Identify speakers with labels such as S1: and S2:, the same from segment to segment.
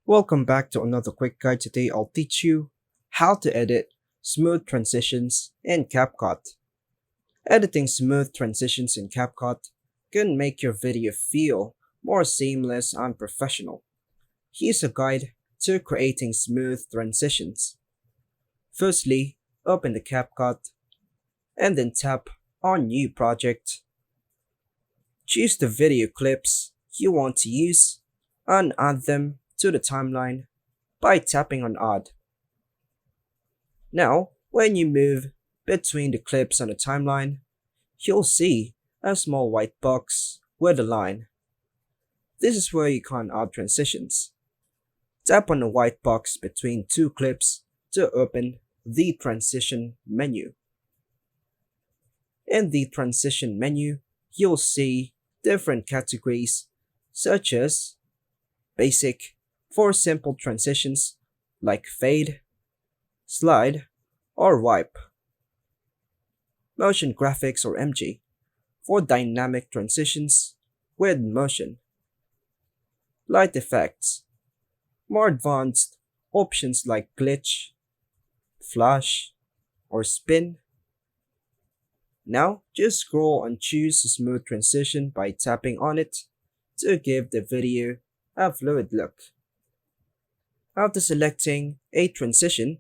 S1: Welcome back to another quick guide. Today I'll teach you how to edit smooth transitions in CapCut. Editing smooth transitions in CapCut can make your video feel more seamless and professional. Here's a guide to creating smooth transitions. Firstly, open the CapCut and then tap on New Project. Choose the video clips you want to use and add them to the timeline by tapping on Add. Now, when you move between the clips on the timeline, you'll see a small white box with a line. This is where you can add transitions. Tap on the white box between two clips to open the transition menu. In the transition menu, you'll see different categories such as Basic for simple transitions like fade, slide, or wipe. Motion graphics or MG for dynamic transitions with motion. Light effects. More advanced options like glitch, flash, or spin. Now just scroll and choose a smooth transition by tapping on it to give the video a fluid look. After selecting a transition,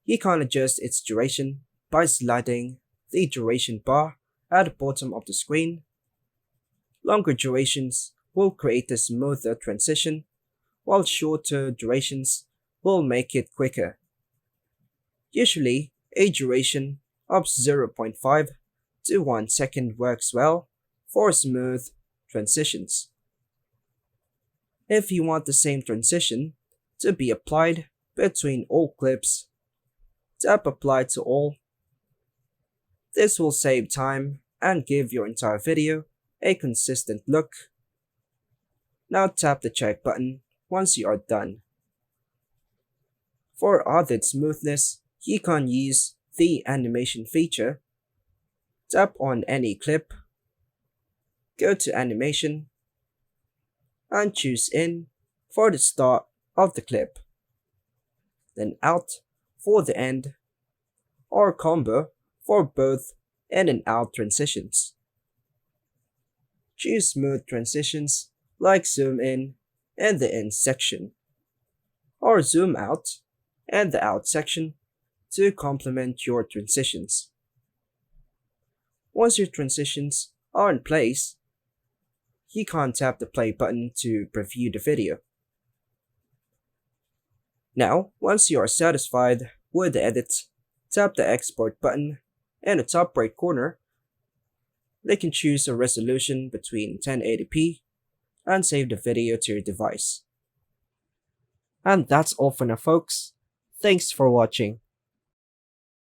S1: you can adjust its duration by sliding the duration bar at the bottom of the screen. Longer durations will create a smoother transition, while shorter durations will make it quicker. Usually, a duration of 0.5 to 1 second works well for smooth transitions. If you want the same transition to be applied between all clips, tap Apply to All. This will save time and give your entire video a consistent look. Now tap the check button once you are done. For added smoothness, you can use the animation feature. Tap on any clip, go to Animation, and choose In for the start of the clip, then Out for the end, or Combo for both in and out transitions. Choose smooth transitions like Zoom In the In section, or Zoom Out and the Out section to complement your transitions. Once your transitions are in place, you can tap the play button to preview the video. Now, once you are satisfied with the edit, tap the export button in the top right corner. They can choose a resolution between 1080p and save the video to your device. And that's all for now, folks. Thanks for watching.